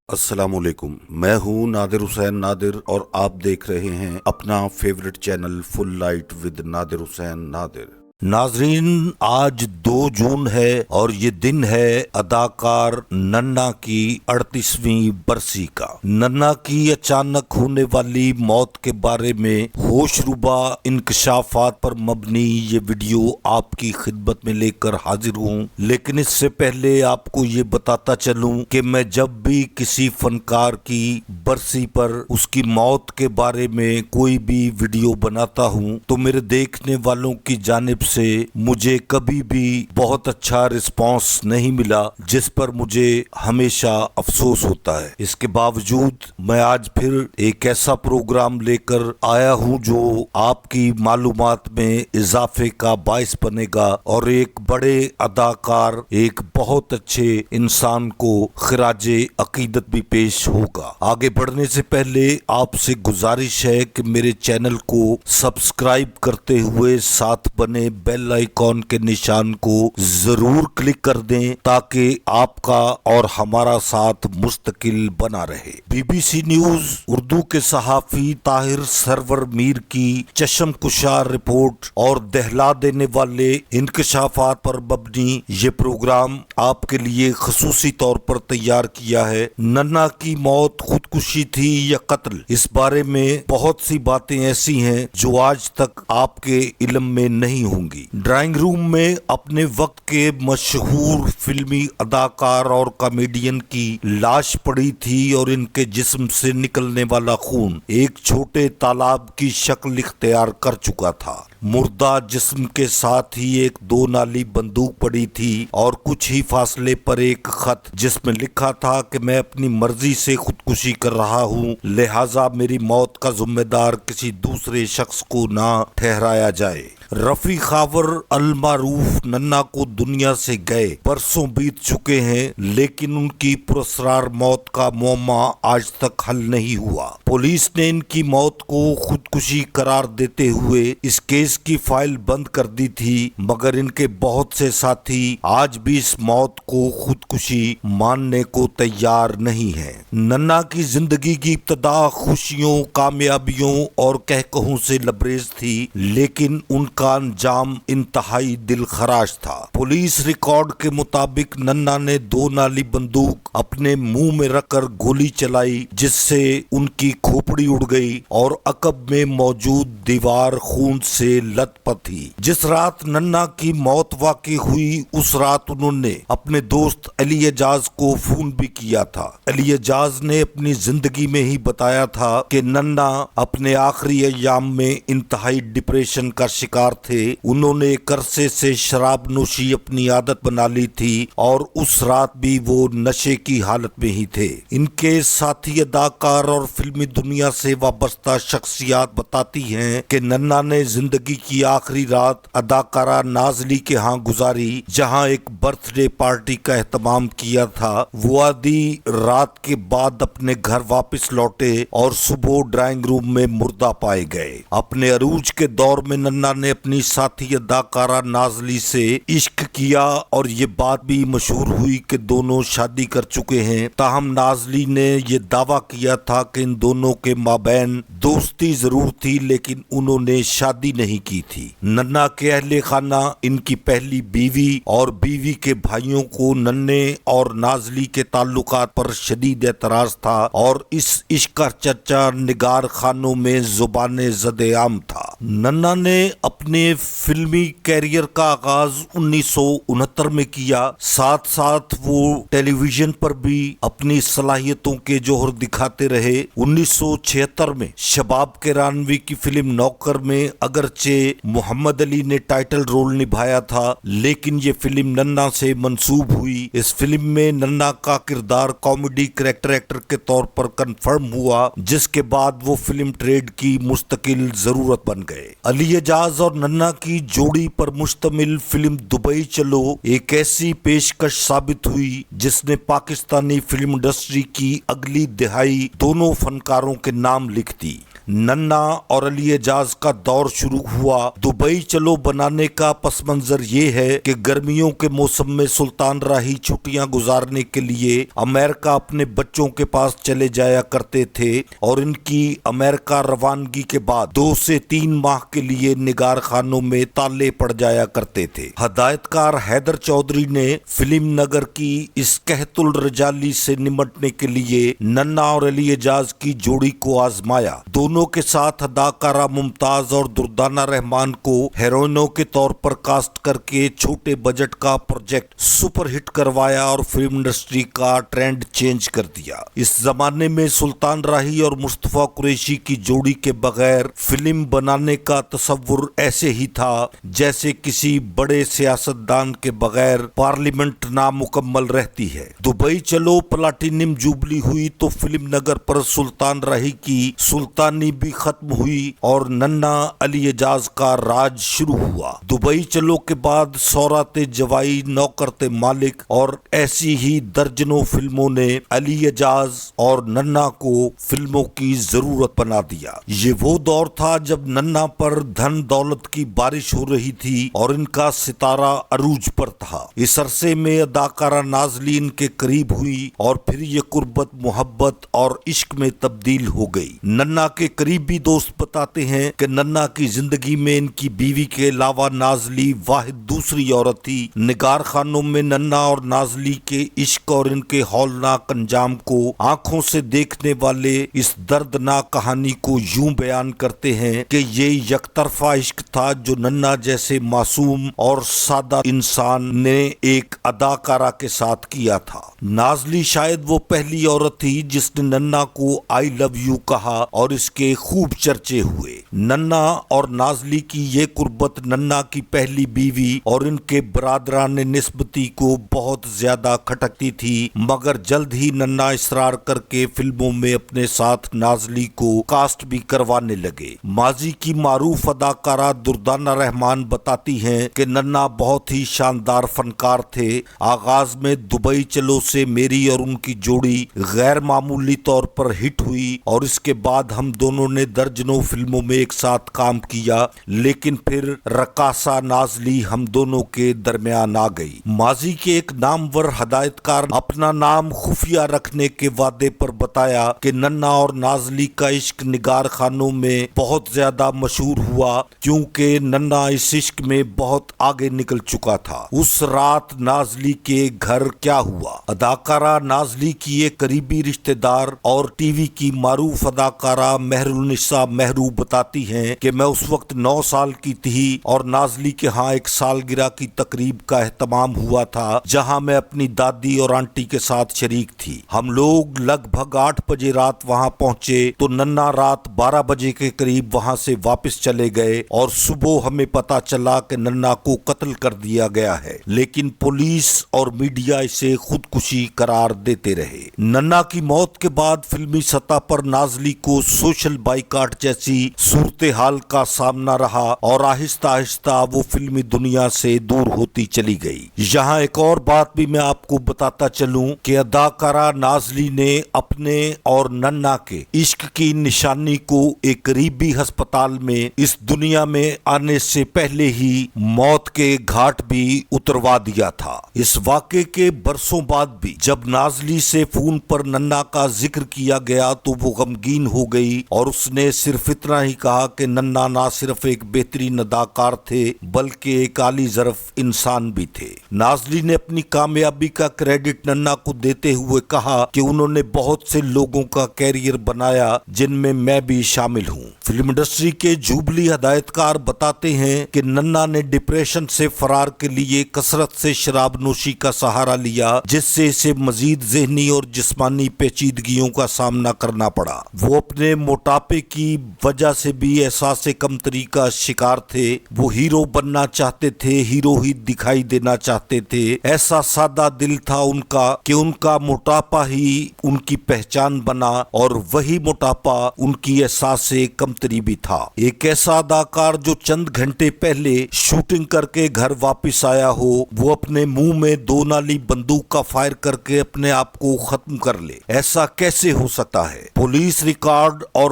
السلام علیکم، میں ہوں نادر حسین نادر اور آپ دیکھ رہے ہیں اپنا favourite channel full light with Nadir Hussain Nadir. ناظرین، آج 2 جون ہے اور یہ دن ہے اداکار ننا کی 38ویں برسی کا۔ ننا کی اچانک ہونے والی موت کے بارے میں ہوش ربا انکشافات پر مبنی یہ ویڈیو آپ کی خدمت میں لے کر حاضر ہوں، لیکن اس سے پہلے آپ کو یہ بتاتا چلوں کہ میں جب بھی کسی فنکار کی برسی پر اس کی موت کے بارے میں کوئی بھی ویڈیو بناتا ہوں تو میرے دیکھنے والوں کی جانب سے مجھے کبھی بھی بہت اچھا رسپانس نہیں ملا، جس پر مجھے ہمیشہ افسوس ہوتا ہے۔ اس کے باوجود میں آج پھر ایک ایسا پروگرام لے کر آیا ہوں جو آپ کی معلومات میں اضافے کا باعث بنے گا اور ایک بڑے اداکار، ایک بہت اچھے انسان کو خراج عقیدت بھی پیش ہوگا۔ آگے بڑھنے سے پہلے آپ سے گزارش ہے کہ میرے چینل کو سبسکرائب کرتے ہوئے ساتھ بنے بیل آئیکن کے نشان کو ضرور کلک کر دیں تاکہ آپ کا اور ہمارا ساتھ مستقل بنا رہے۔ B B C news Urdu کے صحافی طاہر سرور میر کی چشم کشا رپورٹ اور دہلا دینے والے انکشافات پر مبنی یہ پروگرام آپ کے لیے خصوصی طور پر تیار کیا ہے۔ ننا کی موت خودکشی تھی یا قتل، اس بارے میں بہت سی باتیں ایسی ہیں جو آج تک آپ کے علم میں نہیں ہوں گی۔ ڈرائنگ روم میں اپنے وقت کے مشہور فلمی اداکار اور کامیڈین کی لاش پڑی تھی اور ان کے جسم سے نکلنے والا خون ایک چھوٹے تالاب کی شکل اختیار کر چکا تھا۔ مردہ جسم کے ساتھ ہی ایک 2 نالی بندوق پڑی تھی اور کچھ ہی فاصلے پر ایک خط جس میں لکھا تھا کہ میں اپنی مرضی سے خودکشی کر رہا ہوں، لہٰذا میری موت کا ذمہ دار کسی دوسرے شخص کو نہ ٹھہرایا جائے۔ رفیع خاور المعروف ننا کو دنیا سے گئے برسوں بیت چکے ہیں، لیکن ان کی پراسرار موت کا معمہ آج تک حل نہیں ہوا۔ پولیس نے ان کی موت کو خودکشی قرار دیتے ہوئے اس کیس کی فائل بند کر دی تھی، مگر ان کے بہت سے ساتھی آج بھی اس موت کو خودکشی ماننے کو تیار نہیں ہیں۔ ننا کی زندگی کی ابتدا خوشیوں، کامیابیوں اور کہکہوں سے لبریز تھی، لیکن ان کا انجام انتہائی دل خراش تھا۔ پولیس ریکارڈ کے مطابق ننا نے 2 نالی بندوق اپنے منہ میں رکھ کر گولی چلائی، جس سے ان کی کھوپڑی اڑ گئی اور عقب میں موجود دیوار خون سے لت پت تھی۔ جس رات ننا کی موت واقع ہوئی اس رات انہوں نے اپنے دوست علی اعجاز کو فون بھی کیا تھا۔ علی اعجاز نے اپنی زندگی میں ہی بتایا تھا کہ ننا اپنے آخری ایام میں انتہائی ڈپریشن کا شکار تھے۔ انہوں نے ایک عرصے سے شراب نوشی اپنی عادت بنا لی تھی اور اس رات بھی وہ نشے کی حالت میں ہی تھے۔ ان کے ساتھی اداکار اور فلمی دنیا سے وابستہ شخصیات بتاتی ہیں کہ ننا نے زندگی کی آخری رات اداکارہ ناز علی کے ہاں گزاری، جہاں ایک برتھ ڈے پارٹی کا اہتمام کیا تھا۔ وہ آدھی رات کے بعد اپنے گھر واپس لوٹے اور صبح ڈرائنگ روم میں مردہ پائے گئے۔ اپنے عروج کے دور میں ننا نے اپنی ساتھی اداکارہ ناز علی سے عشق کیا اور یہ بات بھی مشہور ہوئی کہ دونوں شادی کر چکے ہیں، تاہم ناز علی نے یہ دعویٰ کیا تھا کہ ان دونوں کے مابین دوستی ضرور تھی لیکن انہوں نے شادی نہیں کی تھی۔ ننا کے اہل خانہ، ان کی پہلی بیوی اور بیوی کے بھائیوں کو ننے اور ناز علی کے تعلقات پر شدید اعتراض تھا اور اس عشق کا چرچا نگار خانوں میں زبان زد عام تھا۔ ننا نے اپنے فلمی کیریئر کا آغاز 1969 میں کیا، ساتھ ساتھ وہ ٹیلی ویژن پر بھی اپنی صلاحیتوں کے جوہر دکھاتے رہے۔ 1976 میں شباب کے رانوی کی فلم نوکر میں اگرچہ محمد علی نے ٹائٹل رول نبھایا تھا، لیکن یہ فلم ننا سے منسوب ہوئی۔ اس فلم میں ننا کا کردار کامیڈی کریکٹر ایکٹر کے طور پر کنفرم ہوا، جس کے بعد وہ فلم ٹریڈ کی مستقل ضرورت بن گئے۔ علی اعجاز اور ننا کی جوڑی پر مشتمل فلم دبئی چلو ایک ایسی پیشکش ثابت ہوئی جس نے پاکستانی فلم انڈسٹری کی اگلی دہائی دونوں فنکاروں کے نام لکھ دی۔ ننا اور علی اعجاز کا دور شروع ہوا۔ دبئی چلو بنانے کا پس منظر یہ ہے کہ گرمیوں کے موسم میں سلطان راہی چھٹیاں گزارنے کے لیے امریکہ اپنے بچوں کے پاس چلے جایا کرتے تھے اور ان کی امریکہ روانگی کے بعد 2 سے 3 ماہ کے لیے نگار خانوں میں تالے پڑ جایا کرتے تھے۔ ہدایت کار حیدر چودھری نے فلم نگر کی اس قحط الرجالی سے نمٹنے کے لیے ننا اور علی اعجاز کی جوڑی کو آزمایا۔ دونوں کے ساتھ اداکارہ ممتاز اور دردانہ رحمان کو ہیروئنوں کے طور پر کاسٹ کر کے چھوٹے بجٹ کا پروجیکٹ سپر ہٹ کروایا اور فلم انڈسٹری کا ٹرینڈ چینج کر دیا۔ اس زمانے میں سلطان راہی اور مصطفیٰ قریشی کی جوڑی کے بغیر فلم بنانے کا تصور ایسے ہی تھا جیسے کسی بڑے سیاستدان کے بغیر پارلیمنٹ نامکمل رہتی ہے۔ دبئی چلو پلاٹینم جوبلی ہوئی تو فلم نگر پر سلطان راہی کی سلطانی بھی ختم ہوئی اور ننا علی اعجاز کا راج شروع ہوا۔ دبئی چلو کے بعد سورات جوائی، نوکرت مالک اور ایسی ہی درجنوں فلموں نے علی اعجاز اور ننا کو فلموں کی ضرورت بنا دیا۔ یہ وہ دور تھا جب ننا پر دھن دولت کی بارش ہو رہی تھی اور ان کا ستارہ عروج پر تھا۔ اس عرصے میں اداکارہ نازلین کے قریب ہوئی اور پھر یہ قربت محبت اور عشق میں تبدیل ہو گئی۔ ننا کے قریبی دوست بتاتے ہیں کہ ننا کی زندگی میں ان کی بیوی کے علاوہ نازلی واحد دوسری عورت تھی۔ نگار خانوں میں ننا اور نازلی کے عشق اور ان کے ہولناک انجام کو آنکھوں سے دیکھنے والے اس دردناک کہانی کو یوں بیان کرتے ہیں کہ یہ یک طرفہ عشق تھا جو ننا جیسے معصوم اور سادہ انسان نے ایک اداکارہ کے ساتھ کیا تھا۔ نازلی شاید وہ پہلی عورت تھی جس نے ننا کو آئی لو یو کہا اور اس کے خوب چرچے ہوئے۔ ننا اور نازلی کی یہ قربت ننا کی پہلی بیوی اور ان کے برادران نسبتی کو بہت زیادہ کھٹکتی تھی، مگر جلد ہی ننا اصرار کر کے فلموں میں اپنے ساتھ نازلی کو کاسٹ بھی کروانے لگے۔ ماضی کی معروف اداکارہ دردانہ رحمان بتاتی ہیں کہ ننا بہت ہی شاندار فنکار تھے۔ آغاز میں دبئی چلو سے میری اور ان کی جوڑی غیر معمولی طور پر ہٹ ہوئی اور اس کے بعد ہم دونوں نے درجنوں فلموں میں ایک ساتھ کام کیا، لیکن پھر رقاصہ نازلی ہم دونوں کے درمیان آ گئی۔ ماضی کے ایک نامور ہدایت کار اپنا نام خفیہ رکھنے کے وعدے پر بتایا کہ ننا اور نازلی کا عشق نگار خانوں میں بہت زیادہ مشہور ہوا کیونکہ ننا اس عشق میں بہت آگے نکل چکا تھا۔ اس رات نازلی کے گھر کیا ہوا؟ اداکارہ نازلی کی ایک قریبی رشتہ دار اور ٹی وی کی معروف اداکارہ مہر النساء مہرو بتاتی ہیں کہ میں اس وقت 9 سال کی تھی اور نازلی کے ہاں ایک سالگرہ کی تقریب کا اہتمام ہوا تھا جہاں میں اپنی دادی اور آنٹی کے ساتھ شریک تھی۔ ہم لوگ لگ بھگ 8 بجے رات وہاں پہنچے تو ننا رات 12 بجے کے قریب وہاں سے واپس چلے گئے اور صبح ہمیں پتا چلا کہ ننا کو قتل کر دیا گیا ہے، لیکن پولیس اور میڈیا اسے خودکشی قرار دیتے رہے۔ ننا کی موت کے بعد فلمی سطح پر نازلی کو سوشل بائیکاٹ جیسی صورتحال کا سامنا رہا اور آہستہ آہستہ وہ فلمی دنیا سے دور ہوتی چلی گئی۔ یہاں ایک اور بات بھی میں آپ کو بتاتا چلوں کہ اداکارہ نازلی نے اپنے اور ننا کے عشق کی نشانی کو ایک قریبی ہسپتال میں اس دنیا میں آنے سے پہلے ہی موت کے گھاٹ بھی اتروا دیا تھا۔ اس واقعے کے برسوں بعد بھی جب نازلی سے فون پر ننا کا ذکر کیا گیا تو وہ غمگین ہو گئی اور اس نے صرف اتنا ہی کہا کہ ننا نہ صرف ایک بہترین اداکار تھے بلکہ ایک عالی ظرف انسان بھی تھے۔ نازلی نے اپنی کامیابی کا کریڈٹ ننا کو دیتے ہوئے کہا کہ انہوں نے بہت سے لوگوں کا کیریئر بنایا جن میں بھی شامل ہوں۔ فلم انڈسٹری کے جوبلی ہدایت کار بتاتے ہیں کہ ننا نے ڈپریشن سے فرار کے لیے کثرت سے شراب نوشی کا سہارا لیا جس سے اسے مزید ذہنی اور جسمانی پیچیدگیوں کا سامنا کرنا پڑا۔ وہ اپنے موٹاپے کی وجہ سے بھی احساس کمتری کا شکار تھے۔ وہ ہیرو بننا چاہتے تھے، ہیرو ہی دکھائی دینا چاہتے تھے۔ ایسا سادہ دل تھا ان کا کہ ان کا موٹاپا ہی ان کی پہچان بنا اور وہی موٹاپا ان کی احساس کمتری بھی تھا۔ ایک ایسا اداکار جو چند گھنٹے پہلے شوٹنگ کر کے گھر واپس آیا ہو وہ اپنے منہ میں 2 نالی بندوق کا فائر کر کے اپنے آپ کو ختم کر لے، ایسا کیسے ہو سکتا ہے؟ پولیس ریکارڈ اور